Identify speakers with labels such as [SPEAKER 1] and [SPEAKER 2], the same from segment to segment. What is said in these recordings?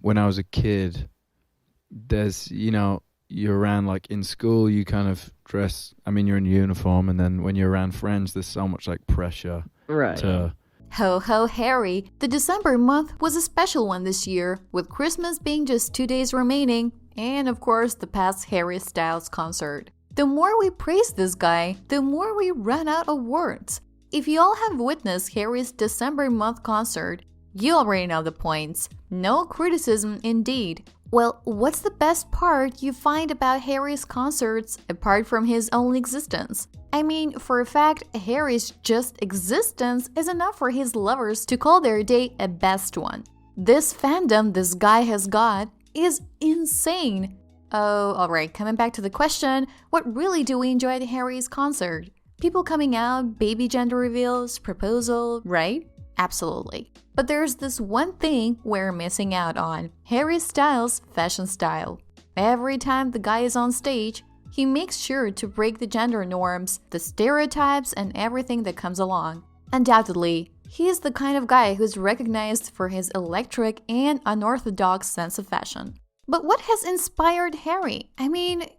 [SPEAKER 1] when I was a kid, there's, you're around like in school, you kind of dress, you're in uniform, and then when you're around friends, there's so much like pressure
[SPEAKER 2] Right.
[SPEAKER 1] to...
[SPEAKER 3] Ho ho Harry, the December month was a special one this year, with Christmas being just 2 days remaining, and of course the past Harry Styles concert. The more we praise this guy, the more we run out of words. If you all have witnessed Harry's December month concert, you already know the points. No criticism indeed. Well, what's the best part you find about Harry's concerts apart from his own existence? For a fact, Harry's just existence is enough for his lovers to call their day a best one. This fandom this guy has got is insane. Oh, alright, coming back to the question, what really do we enjoy at Harry's concert? People coming out, baby gender reveals, proposal, right? Absolutely. But there's this one thing we're missing out on: Harry Styles' fashion style. Every time the guy is on stage, he makes sure to break the gender norms, the stereotypes, and everything that comes along. Undoubtedly, he is the kind of guy who's recognized for his eclectic and unorthodox sense of fashion. But what has inspired Harry?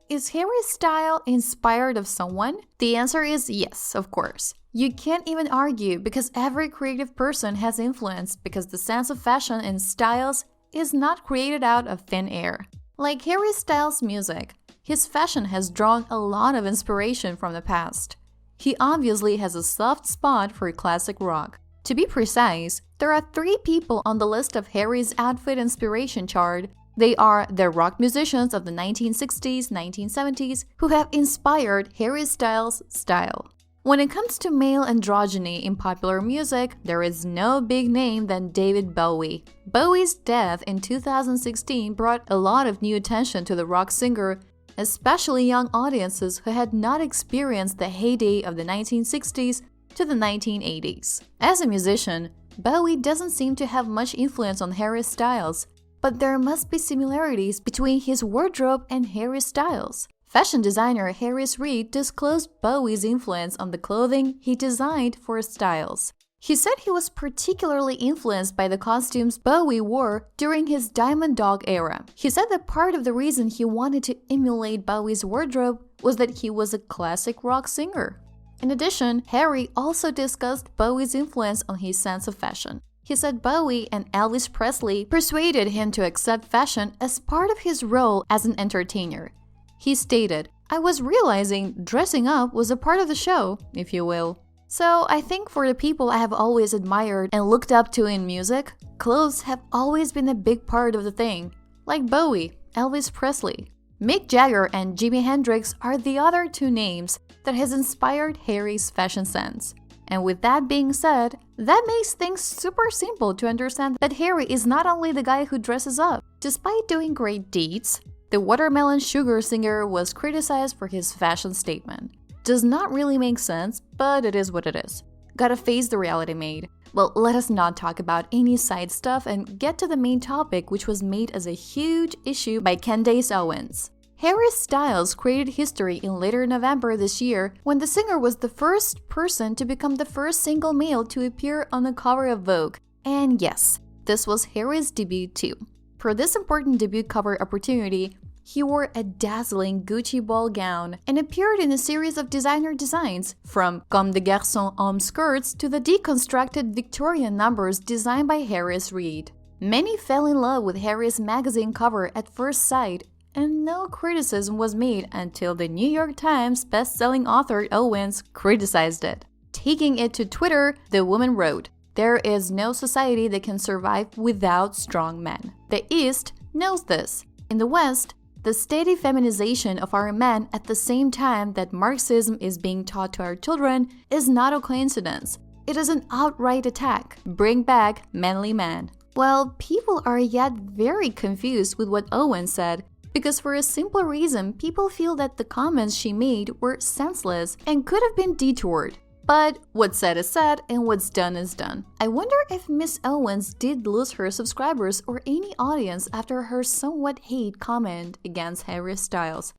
[SPEAKER 3] Is Harry's style inspired of someone? The answer is yes, of course. You can't even argue, because every creative person has influence, because the sense of fashion and styles is not created out of thin air. Like Harry Styles' music, his fashion has drawn a lot of inspiration from the past. He obviously has a soft spot for classic rock. To be precise, there are 3 people on the list of Harry's outfit inspiration chart. They are the rock musicians of the 1960s, 1970s who have inspired Harry Styles' style. When it comes to male androgyny in popular music, there is no big name than David Bowie. Bowie's death in 2016 brought a lot of new attention to the rock singer, especially young audiences who had not experienced the heyday of the 1960s to the 1980s. As a musician, Bowie doesn't seem to have much influence on Harry Styles, but there must be similarities between his wardrobe and Harry Styles. Fashion designer Harris Reed disclosed Bowie's influence on the clothing he designed for Styles. He said he was particularly influenced by the costumes Bowie wore during his Diamond Dog era. He said that part of the reason he wanted to emulate Bowie's wardrobe was that he was a classic rock singer. In addition, Harry also discussed Bowie's influence on his sense of fashion. He said Bowie and Elvis Presley persuaded him to accept fashion as part of his role as an entertainer. He stated, "I was realizing dressing up was a part of the show, if you will." So I think for the people I have always admired and looked up to in music, clothes have always been a big part of the thing. Like Bowie, Elvis Presley. Mick Jagger and Jimi Hendrix are the other 2 names that has inspired Harry's fashion sense. And with that being said, that makes things super simple to understand that Harry is not only the guy who dresses up. Despite doing great deeds, the Watermelon Sugar singer was criticized for his fashion statement. Does not really make sense, but it is what it is. Gotta face the reality, mate. Well, let us not talk about any side stuff and get to the main topic, which was made as a huge issue by Candace Owens. Harry Styles created history in later November this year when the singer was the first person to become the first single male to appear on the cover of Vogue. And yes, this was Harry's debut too. For this important debut cover opportunity, he wore a dazzling Gucci ball gown and appeared in a series of designer designs, from Comme des Garçons homme skirts to the deconstructed Victorian numbers designed by Harris Reed. Many fell in love with Harry's magazine cover at first sight, and no criticism was made until the New York Times best-selling author Owens criticized it. Taking it to Twitter, the woman wrote, "There is no society that can survive without strong men. The East knows this. In the West, the steady feminization of our men at the same time that Marxism is being taught to our children is not a coincidence. It is an outright attack. Bring back manly men." Well, people are yet very confused with what Owen said, because for a simple reason, people feel that the comments she made were senseless and could have been detoured. But what's said is said, and what's done is done. I wonder if Miss Owens did lose her subscribers or any audience after her somewhat hate comment against Harry Styles.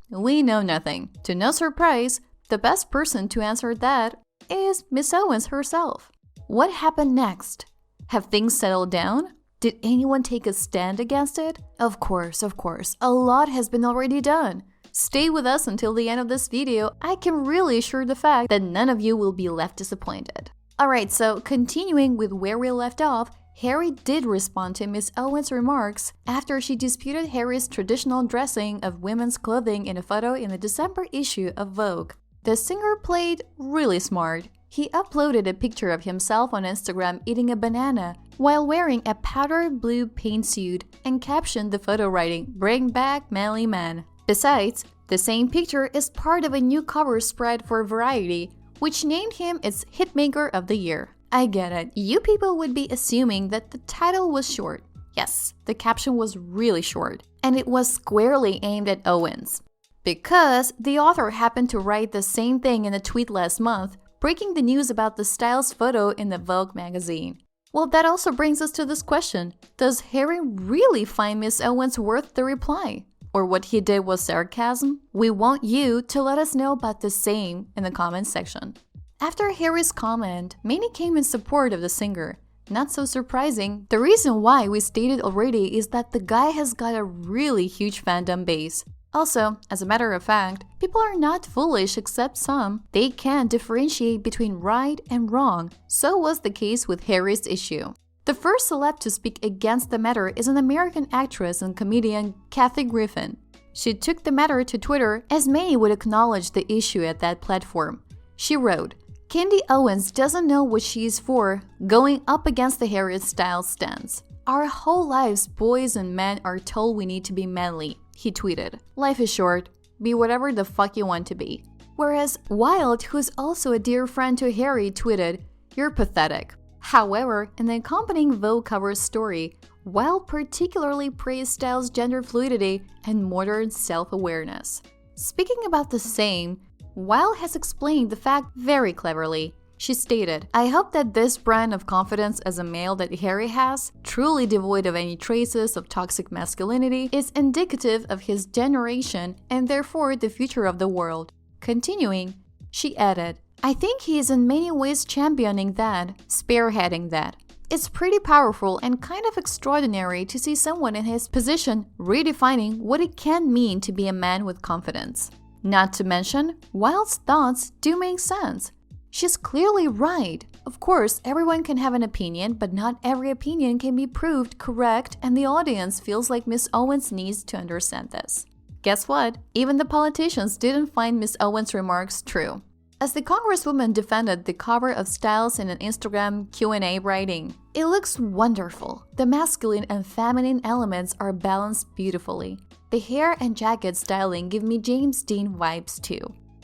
[SPEAKER 3] We know nothing. To no surprise, the best person to answer that is Miss Owens herself. What happened next? Have things settled down? Did anyone take a stand against it? Of course, a lot has been already done. Stay with us until the end of this video. I can really assure the fact that none of you will be left disappointed. Alright, so continuing with where we left off, Harry did respond to Miss Owen's remarks after she disputed Harry's traditional dressing of women's clothing in a photo in the December issue of Vogue. The singer played really smart. He uploaded a picture of himself on Instagram eating a banana while wearing a powder blue paint suit and captioned the photo writing, "Bring back manly man." Besides, the same picture is part of a new cover spread for Variety, which named him its Hitmaker of the Year. I get it. You people would be assuming that the title was short. Yes, the caption was really short, and it was squarely aimed at Owens. Because the author happened to write the same thing in a tweet last month, breaking the news about the style's photo in the Vogue magazine. Well, that also brings us to this question. Does Harry really find Miss Owens worth the reply? Or what he did was sarcasm? We want you to let us know about the same in the comments section. After Harry's comment, many came in support of the singer. Not so surprising, the reason why we stated already is that the guy has got a really huge fandom base. Also, as a matter of fact, people are not foolish except some. They can differentiate between right and wrong. So was the case with Harry's issue. The first celeb to speak against the matter is an American actress and comedian, Kathy Griffin. She took the matter to Twitter, as many would acknowledge the issue at that platform. She wrote, "Candy Owens doesn't know what she is for, going up against the Harry Styles stance. Our whole lives, boys and men are told we need to be manly." He tweeted, "Life is short. Be whatever the fuck you want to be." Whereas Wilde, who's also a dear friend to Harry, tweeted, "You're pathetic." However, in the accompanying Vogue cover story, Wilde particularly praised Styles' gender fluidity and modern self-awareness. Speaking about the same, Wilde has explained the fact very cleverly. She stated, "I hope that this brand of confidence as a male that Harry has, truly devoid of any traces of toxic masculinity, is indicative of his generation and therefore the future of the world." Continuing, she added, "I think he is in many ways championing that, spearheading that. It's pretty powerful and kind of extraordinary to see someone in his position redefining what it can mean to be a man with confidence." Not to mention, Wilde's thoughts do make sense. She's clearly right. Of course, everyone can have an opinion, but not every opinion can be proved correct, and the audience feels like Miss Owens needs to understand this. Guess what? Even the politicians didn't find Miss Owens' remarks true. As the Congresswoman defended the cover of Styles in an Instagram Q&A writing, "It looks wonderful. The masculine and feminine elements are balanced beautifully. The hair and jacket styling give me James Dean vibes too."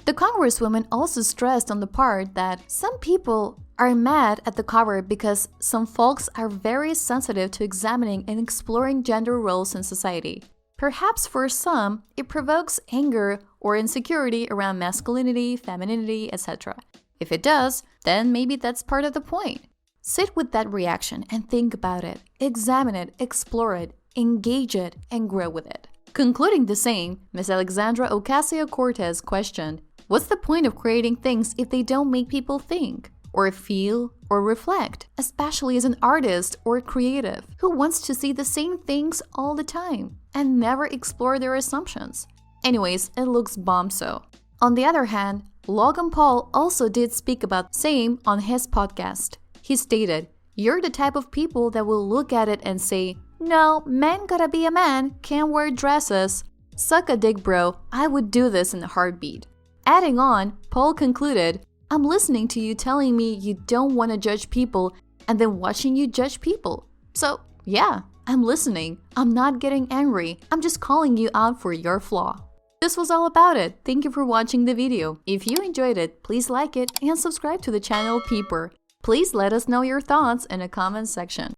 [SPEAKER 3] The Congresswoman also stressed on the part that some people are mad at the cover because some folks are very sensitive to examining and exploring gender roles in society. Perhaps for some, it provokes anger or insecurity around masculinity, femininity, etc. If it does, then maybe that's part of the point. Sit with that reaction and think about it. Examine it, explore it, engage it, and grow with it. Concluding the same, Ms. Alexandra Ocasio-Cortez questioned, "What's the point of creating things if they don't make people think, or feel, or reflect, especially as an artist or creative who wants to see the same things all the time and never explore their assumptions?" Anyways, it looks bomb-so. On the other hand, Logan Paul also did speak about the same on his podcast. He stated, "You're the type of people that will look at it and say, 'No, man gotta be a man, can't wear dresses. Suck a dick, bro, I would do this in a heartbeat.'" Adding on, Paul concluded, "I'm listening to you telling me you don't want to judge people and then watching you judge people. So, yeah, I'm listening. I'm not getting angry. I'm just calling you out for your flaw." This was all about it. Thank you for watching the video. If you enjoyed it, please like it and subscribe to the channel PEEPER. Please let us know your thoughts in the comments section.